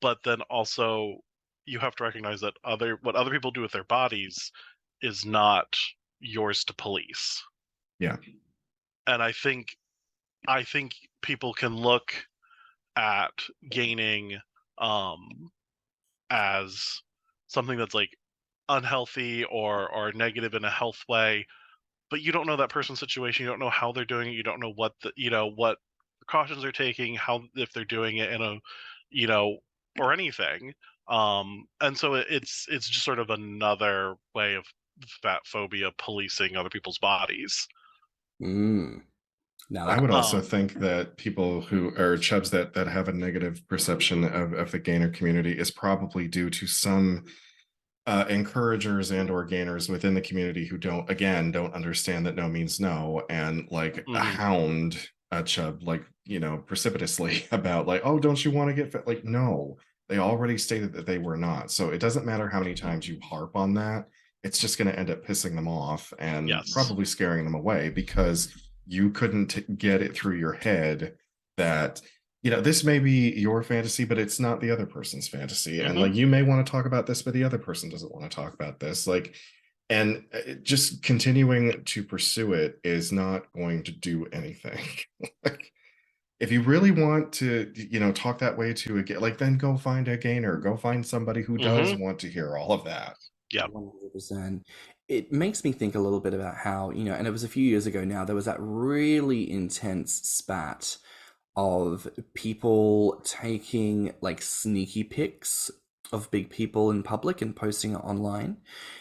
S4: but then also you have to recognize that what other people do with their bodies is not yours to police.
S3: Yeah.
S4: And I think people can look at gaining as something that's like unhealthy or negative in a health way, but you don't know that person's situation. You don't know how they're doing it. You don't know what precautions they're taking, how if they're doing it in a or anything. And so it's just sort of another way of fat phobia policing other people's bodies.
S2: Now
S3: I
S2: that
S3: would also think that people who are chubs that have a negative perception of the gainer community is probably due to some encouragers and or gainers within the community who don't understand that no means no, and like hound a chub like precipitously about like, oh, don't you want to get fit? Like, no, they already stated that they were not. So it doesn't matter how many times you harp on that, it's just going to end up pissing them off and probably scaring them away, because you couldn't get it through your head that this may be your fantasy, but it's not the other person's fantasy. And like, you may want to talk about this, but the other person doesn't want to talk about this. Like, and just continuing to pursue it is not going to do anything. Like, if you really want to, talk that way to a like, then go find a gainer, go find somebody who does want to hear all of that.
S4: Yeah.
S2: 100%. It makes me think a little bit about how, and it was a few years ago now, there was that really intense spat of people taking like sneaky pics of big people in public and posting it online.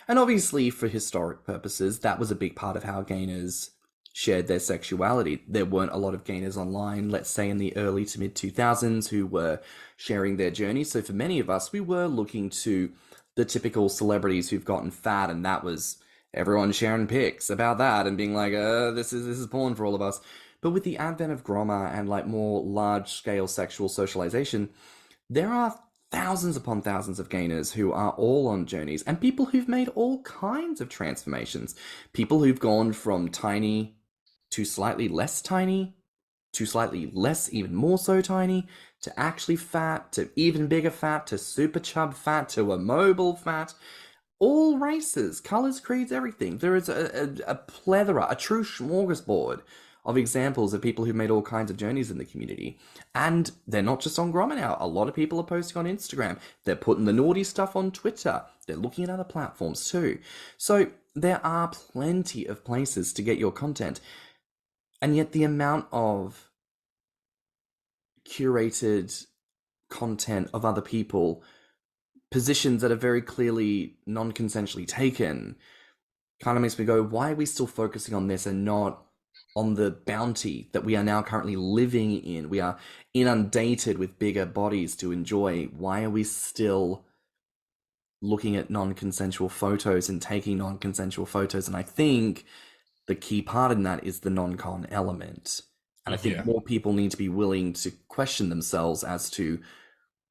S2: And obviously for historic purposes, that was a big part of how gainers shared their sexuality. There weren't a lot of gainers online, let's say in the early to mid 2000s, who were sharing their journey. So for many of us, we were looking to the typical celebrities who've gotten fat, and that was everyone sharing pics about that and being like, this is porn for all of us. But with the advent of Grommr and like more large-scale sexual socialization, there are thousands upon thousands of gainers who are all on journeys, and people who've made all kinds of transformations. People who've gone from tiny to slightly less tiny, to slightly less, even more so tiny, to actually fat, to even bigger fat, to super chub fat, to a mobile fat. All races, colors, creeds, everything. There is a plethora, a true smorgasbord of examples of people who've made all kinds of journeys in the community. And they're not just on Grommr now. A lot of people are posting on Instagram. They're putting the naughty stuff on Twitter. They're looking at other platforms too. So there are plenty of places to get your content. And yet the amount of curated content of other people, positions that are very clearly non-consensually taken, kind of makes me go, why are we still focusing on this and not on the bounty that we are now currently living in. We are inundated with bigger bodies to enjoy. Why are we still looking at non-consensual photos and taking non-consensual photos? And I think the key part in that is the non-con element. And I think more people need to be willing to question themselves as to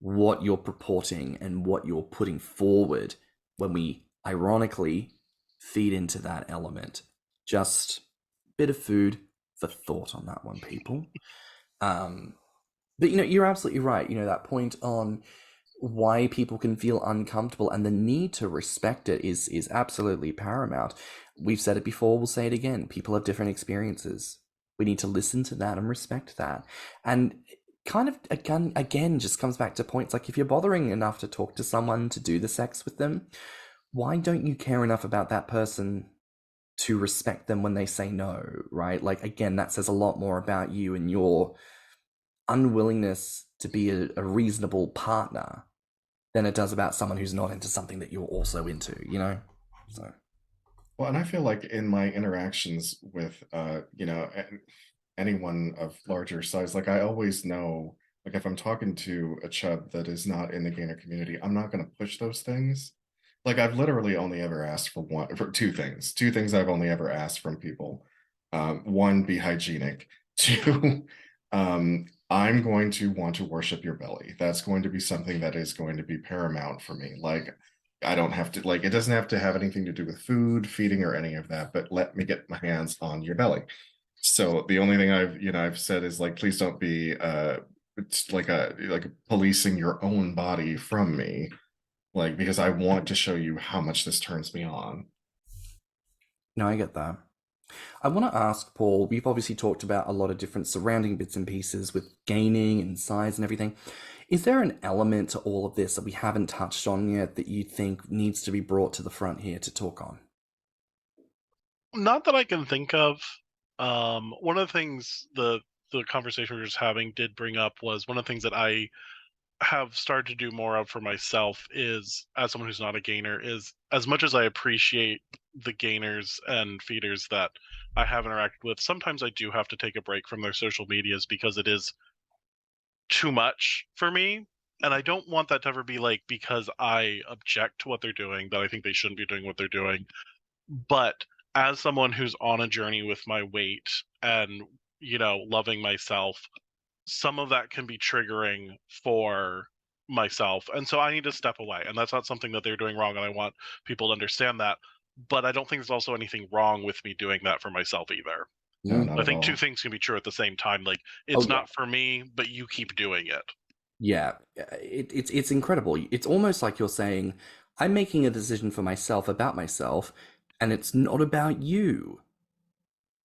S2: what you're purporting and what you're putting forward when we ironically feed into that element. Just a bit of food for thought on that one, people. But you're absolutely right. That point on why people can feel uncomfortable and the need to respect it is absolutely paramount. We've said it before, we'll say it again. People have different experiences. We need to listen to that and respect that. And kind of again just comes back to points like, if you're bothering enough to talk to someone, to do the sex with them, why don't you care enough about that person to respect them when they say no, right? Like, again, that says a lot more about you and your unwillingness to be a reasonable partner than it does about someone who's not into something that you're also into, So.
S3: Well, and I feel like in my interactions with, anyone of larger size, like I always know, like if I'm talking to a chub that is not in the gainer community, I'm not going to push those things. Like I've literally only ever asked for two things I've only ever asked from people. One, be hygienic. Two, I'm going to want to worship your belly. That's going to be something that is going to be paramount for me. Like I don't have to, like, it doesn't have to have anything to do with food, feeding, or any of that, but let me get my hands on your belly. So the only thing I've said is like, please don't be it's like policing your own body from me, like, because I want to show you how much this turns me on.
S2: No, I get that. I want to ask, Paul, we've obviously talked about a lot of different surrounding bits and pieces with gaining and size and everything. Is there an element to all of this that we haven't touched on yet that you think needs to be brought to the front here to talk on?
S4: Not that I can think of. One of the things the conversation we were just having did bring up was one of the things that I have started to do more of for myself is, as someone who's not a gainer, is as much as I appreciate the gainers and feeders that I have interacted with, sometimes I do have to take a break from their social medias because it is too much for me. And I don't want that to ever be like because I object to what they're doing, that I think they shouldn't be doing what they're doing. But as someone who's on a journey with my weight and, loving myself, some of that can be triggering for myself. And so I need to step away. And that's not something that they're doing wrong. And I want people to understand that. But I don't think there's also anything wrong with me doing that for myself either.
S3: No, not
S4: I think
S3: at all.
S4: two things can be true at the same time. Like, it's not for me, but you keep doing it.
S2: Yeah, it's incredible. It's almost like you're saying, I'm making a decision for myself about myself, and it's not about you.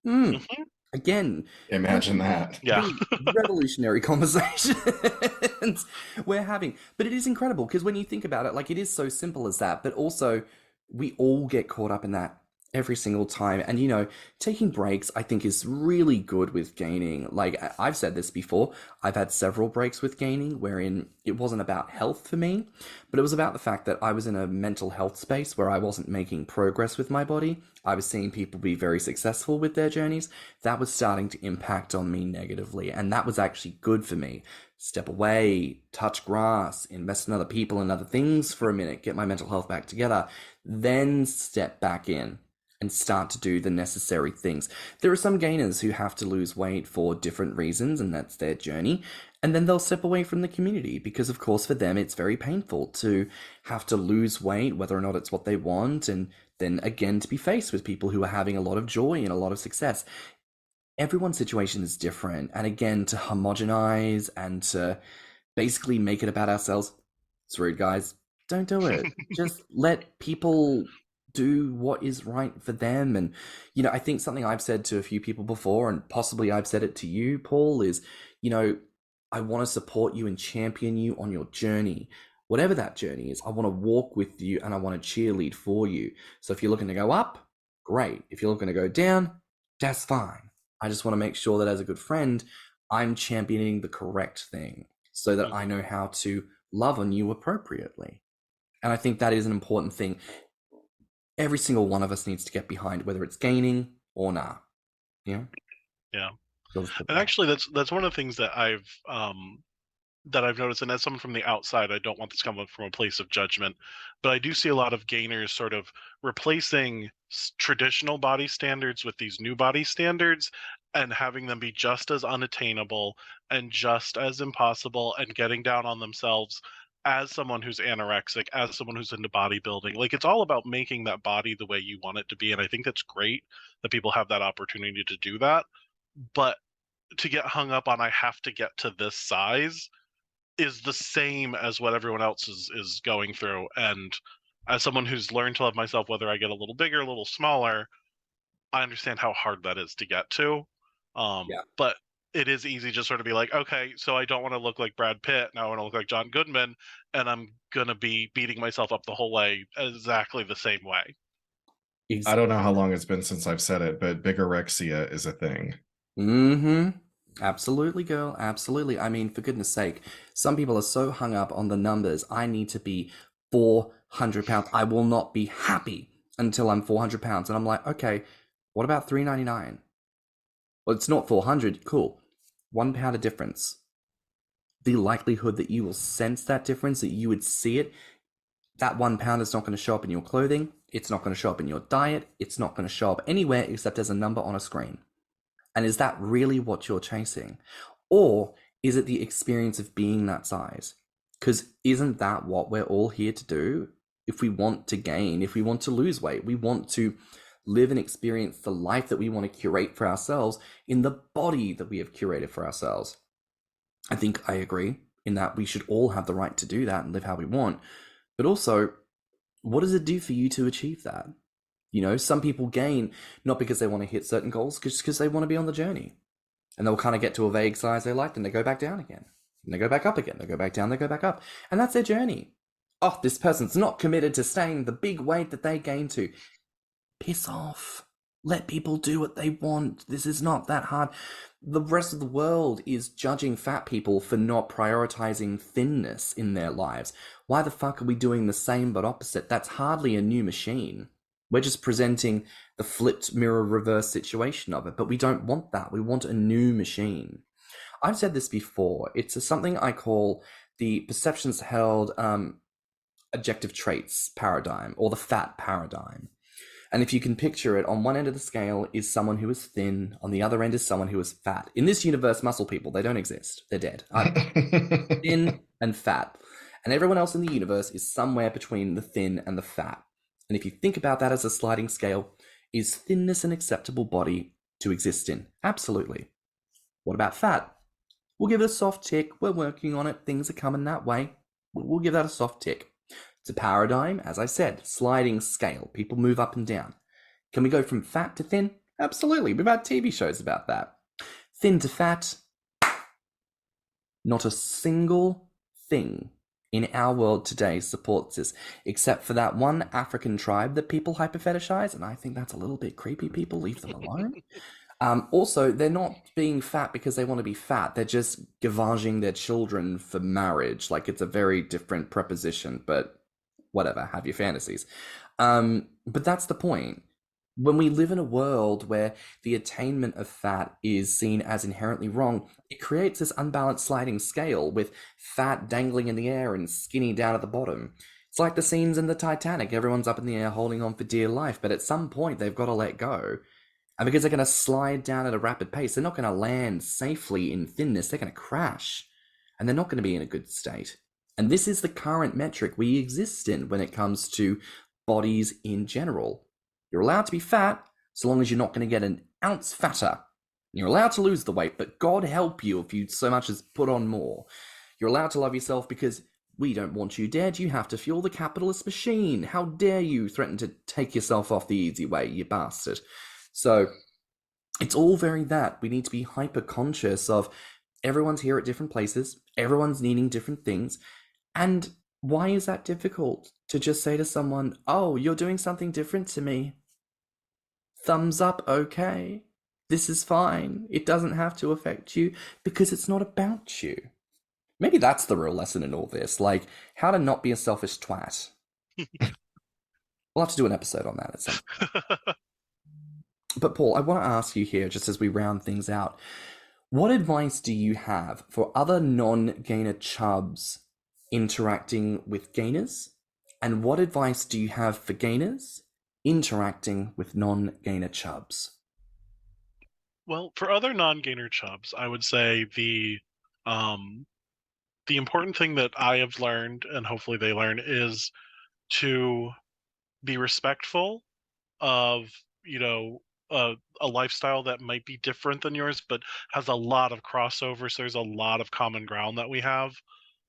S4: Mm-hmm.
S2: Again,
S3: imagine that.
S4: Yeah.
S2: Revolutionary conversations we're having. But it is incredible because when you think about it, like, it is so simple as that, but also we all get caught up in that every single time. And taking breaks, I think, is really good with gaining. Like, I've said this before, I've had several breaks with gaining wherein it wasn't about health for me, but it was about the fact that I was in a mental health space where I wasn't making progress with my body. I was seeing people be very successful with their journeys. That was starting to impact on me negatively, and that was actually good for me. Step away, touch grass, invest in other people and other things for a minute, get my mental health back together, then step back in and start to do the necessary things. There are some gainers who have to lose weight for different reasons, and that's their journey. And then they'll step away from the community because, of course, for them, it's very painful to have to lose weight, whether or not it's what they want, and then again to be faced with people who are having a lot of joy and a lot of success. Everyone's situation is different. And again, to homogenize and to basically make it about ourselves, it's rude, guys. Don't do it. Just let people do what is right for them. And I think something I've said to a few people before, and possibly I've said it to you, Paul, is I want to support you and champion you on your journey, whatever that journey is. I want to walk with you and I want to cheerlead for you. So if you're looking to go up, great. If you're looking to go down, that's fine. I just want to make sure that as a good friend, I'm championing the correct thing so that I know how to love on you appropriately. And I think that is an important thing. Every single one of us needs to get behind, whether it's gaining or not. Yeah.
S4: Yeah.
S2: Sort of put
S4: And
S2: that.
S4: actually, that's one of the things that I've noticed, and as someone from the outside, I don't want this coming from a place of judgment, but I do see a lot of gainers sort of replacing traditional body standards with these new body standards and having them be just as unattainable and just as impossible and getting down on themselves as someone who's anorexic, as someone who's into bodybuilding. Like, it's all about making that body the way you want it to be. And I think that's great that people have that opportunity to do that. But to get hung up on, I have to get to this size, is the same as what everyone else is going through. And as someone who's learned to love myself, whether I get a little bigger, a little smaller, I understand how hard that is to get to.
S2: Yeah.
S4: But it is easy to sort of be like, okay, so I don't want to look like Brad Pitt, now I want to look like John Goodman, and I'm gonna be beating myself up the whole way exactly the same way.
S3: I don't know how long it's been since I've said it, but bigorexia is a thing.
S2: Mm-hmm. Absolutely, girl. Absolutely. I mean, for goodness sake, some people are so hung up on the numbers. I need to be 400 pounds. I will not be happy until I'm 400 pounds. And I'm like, okay, what about 399? Well, it's not 400. Cool. 1 pound of difference. The likelihood that you will sense that difference, that you would see it, that 1 pound is not going to show up in your clothing. It's not going to show up in your diet. It's not going to show up anywhere except as a number on a screen. And is that really what you're chasing? Or is it the experience of being that size? Because isn't that what we're all here to do? If we want to gain, if we want to lose weight, we want to live and experience the life that we want to curate for ourselves in the body that we have curated for ourselves. I think I agree in that we should all have the right to do that and live how we want. But also, what does it do for you to achieve that? You know, some people gain not because they want to hit certain goals, just because they want to be on the journey. And they'll kind of get to a vague size they like, and they go back down again. And they go back up again. They go back down, they go back up. And that's their journey. Oh, this person's not committed to staying the big weight that they gain to. Piss off. Let people do what they want. This is not that hard. The rest of the world is judging fat people for not prioritizing thinness in their lives. Why the fuck are we doing the same but opposite? That's hardly a new machine. We're just presenting the flipped mirror reverse situation of it, but we don't want that. We want a new machine. I've said this before. It's something I call the perceptions held objective traits paradigm, or the fat paradigm. And if you can picture it, on one end of the scale is someone who is thin, on the other end is someone who is fat. In this universe, muscle people, they don't exist. They're dead. Thin and fat. And everyone else in the universe is somewhere between the thin and the fat. And if you think about that as a sliding scale, is thinness an acceptable body to exist in? Absolutely. What about fat? We'll give it a soft tick. We're working on it. Things are coming that way. We'll give that a soft tick. It's a paradigm, as I said, sliding scale. People move up and down. Can we go from fat to thin? Absolutely. We've had TV shows about that. Thin to fat. Not a single thing in our world today supports this, except for that one African tribe that people hyper-fetishize, and I think that's a little bit creepy. People, leave them alone. Also, they're not being fat because they want to be fat. They're just gavaging their children for marriage. Like, it's a very different preposition, but whatever, have your fantasies. But that's the point. When we live in a world where the attainment of fat is seen as inherently wrong, it creates this unbalanced sliding scale with fat dangling in the air and skinny down at the bottom. It's like the scenes in the Titanic. Everyone's up in the air holding on for dear life, but at some point they've got to let go. And because they're going to slide down at a rapid pace, they're not going to land safely in thinness. They're going to crash, and they're not going to be in a good state. And this is the current metric we exist in when it comes to bodies in general. You're allowed to be fat so long as you're not going to get an ounce fatter. You're allowed to lose the weight, but God help you if you so much as put on more. You're allowed to love yourself because we don't want you dead. You have to fuel the capitalist machine. How dare you threaten to take yourself off the easy way, you bastard. So it's all very that. We need to be hyper conscious of everyone's here at different places. Everyone's needing different things. And why is that difficult to just say to someone, oh, you're doing something different to me? Thumbs up, okay. This is fine. It doesn't have to affect you because it's not about you. Maybe that's the real lesson in all this, like how to not be a selfish twat. We'll have to do an episode on that at some point. But Paul, I want to ask you here, just as we round things out, what advice do you have for other non-gainer chubs interacting with gainers? And what advice do you have for gainers interacting with non-gainer chubs?
S4: Well, for other non-gainer chubs, I would say the important thing that I have learned, and hopefully they learn, is to be respectful of, you know, a lifestyle that might be different than yours, but has a lot of crossovers. There's a lot of common ground that we have.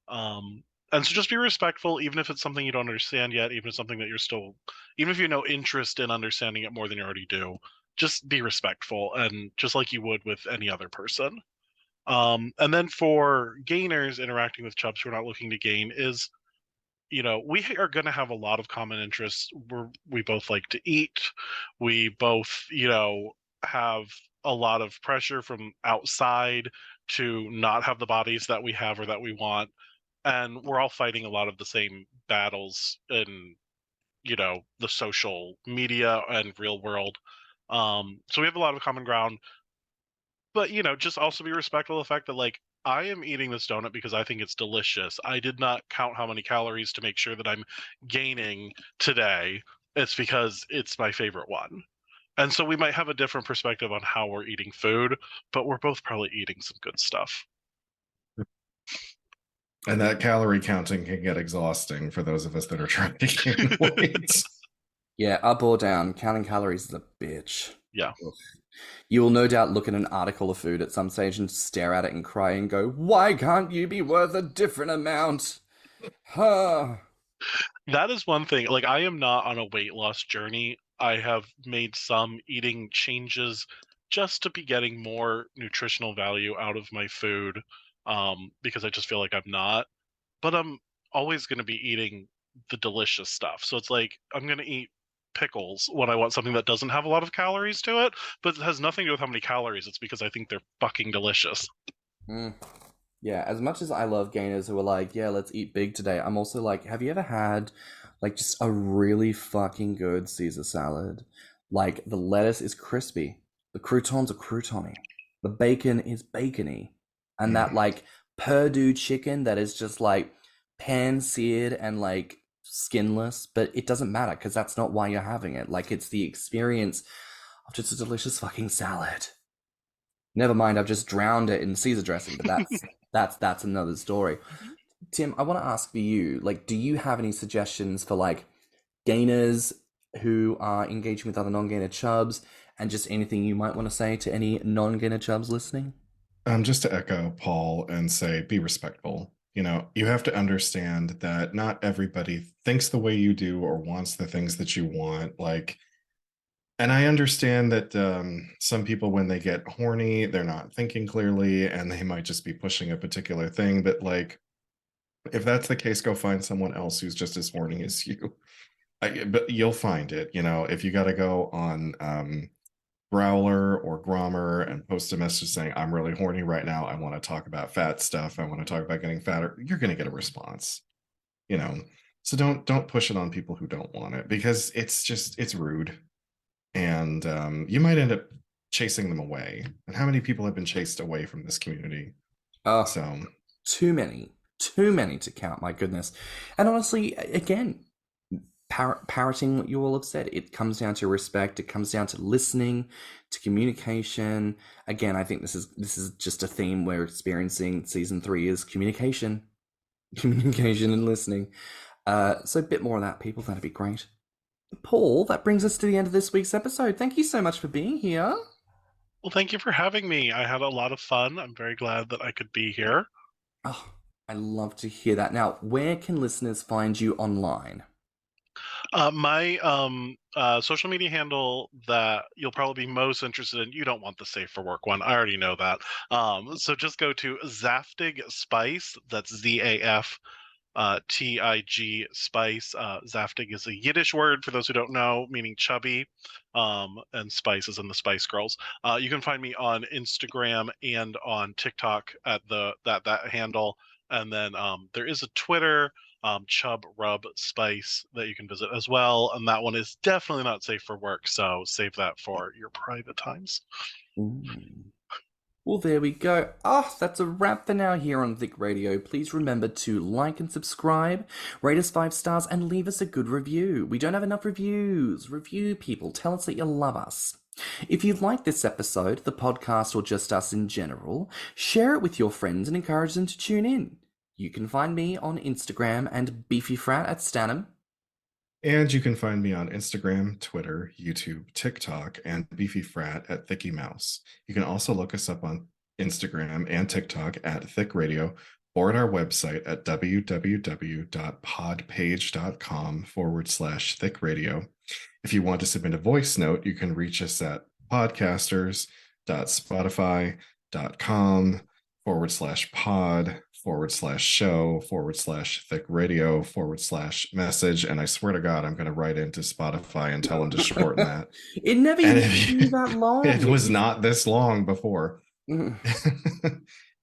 S4: And so just be respectful, even if it's something you don't understand yet, even if it's something that you're still, even if you have no interest in understanding it more than you already do, just be respectful, and just like you would with any other person. And then for gainers interacting with chubs who are not looking to gain is, we are going to have a lot of common interests. We both like to eat. We both, have a lot of pressure from outside to not have the bodies that we have or that we want. And we're all fighting a lot of the same battles in, the social media and real world. So we have a lot of common ground, but, just also be respectful of the fact that, like, I am eating this donut because I think it's delicious. I did not count how many calories to make sure that I'm gaining today. It's because it's my favorite one. And so we might have a different perspective on how we're eating food, but we're both probably eating some good stuff.
S3: And that calorie counting can get exhausting for those of us that are trying to gain weight.
S2: Yeah, up or down, counting calories is a bitch.
S4: Yeah.
S2: Ugh. You will no doubt look at an article of food at some stage and stare at it and cry and go, why can't you be worth a different amount? Huh.
S4: That is one thing. Like, I am not on a weight loss journey. I have made some eating changes just to be getting more nutritional value out of my food, because I just feel like I'm not. But I'm always going to be eating the delicious stuff. So it's like I'm going to eat pickles when I want something that doesn't have a lot of calories to it, but it has nothing to do with how many calories. It's because I think they're fucking delicious.
S2: Mm. Yeah, as much as I love gainers who are like, yeah, let's eat big today, I'm also like, have you ever had like just a really fucking good Caesar salad? Like the lettuce is crispy, the croutons are croutonny, the bacon is bacony, and that like Purdue chicken that is just like pan-seared and like skinless, but it doesn't matter because that's not why you're having it. Like it's the experience of just a delicious fucking salad. Never mind, I've just drowned it in Caesar dressing, but that's another story. Tim, I want to ask for you, like, do you have any suggestions for like gainers who are engaging with other non-gainer chubs, and just anything you might want to say to any non-gainer chubs listening?
S3: Just to echo Paul and say, be respectful. You have to understand that not everybody thinks the way you do or wants the things that you want. Like, and I understand that some people, when they get horny, they're not thinking clearly and they might just be pushing a particular thing. But like, if that's the case, go find someone else who's just as horny as you. But you'll find it. If you got to go on Growler or Grommr and post a message saying, I'm really horny right now, I want to talk about fat stuff, I want to talk about getting fatter, you're going to get a response. So don't push it on people who don't want it, because it's rude, and you might end up chasing them away. And how many people have been chased away from this community? So
S2: too many to count, my goodness. And honestly, again, parroting what you all have said, it comes down to respect, it comes down to listening, to communication. Again, I think this is just a theme we're experiencing. Season 3 is communication and listening. So a bit more of that, people, that'd be great. Paul, that brings us to the end of this week's episode. Thank you so much for being here.
S4: Well, thank you for having me. I had a lot of fun. I'm very glad that I could be here.
S2: Oh, I love to hear that. Now, where can listeners find you online?
S4: My social media handle that you'll probably be most interested in, you don't want the safe for work one, I already know that. So just go to zaftigspice, that's ZAF TIG spice. Zaftig is a Yiddish word, for those who don't know, meaning chubby, and spice is in the Spice Girls. You can find me on Instagram and on TikTok at that handle. And then there is a Twitter, Chub Rub Spice, that you can visit as well. And that one is definitely not safe for work, so save that for your private times.
S2: Well, there we go. That's a wrap for now here on Thicc Radio. Please remember to like and subscribe, rate us 5 stars, and leave us a good review. We don't have enough reviews. Review, people. Tell us that you love us. If you like this episode, the podcast, or just us in general, share it with your friends and encourage them to tune in. You can find me on Instagram and beefyfrat at stannnum.
S3: And you can find me on Instagram, Twitter, YouTube, TikTok, and beefyfrat at thiccymouse. You can also look us up on Instagram and TikTok at Thicc Radio, or at our website at www.podpage.com/Thicc Radio. If you want to submit a voice note, you can reach us at podcasters.spotify.com/pod/show/Thicc Radio/message. And I swear to God, I'm going to write into Spotify and tell them to shorten that.
S2: It never used to be that long.
S3: It was not this long before. And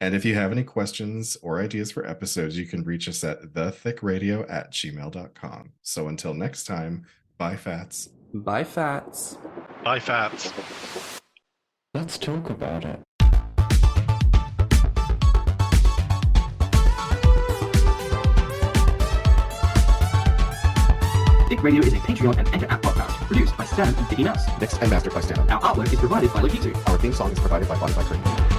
S3: if you have any questions or ideas for episodes, you can reach us at thiccradio@gmail.com. So until next time, bye, Fats.
S2: Bye, Fats.
S4: Bye, Fats.
S1: Let's talk about it.
S2: Thicc Radio is a Patreon and Anchor app podcast produced by Stan and Thicky Mouse.
S3: Mixed and mastered by stannnum.
S2: Our artwork is provided by Lokitu.
S3: Our theme song is provided by Spotify.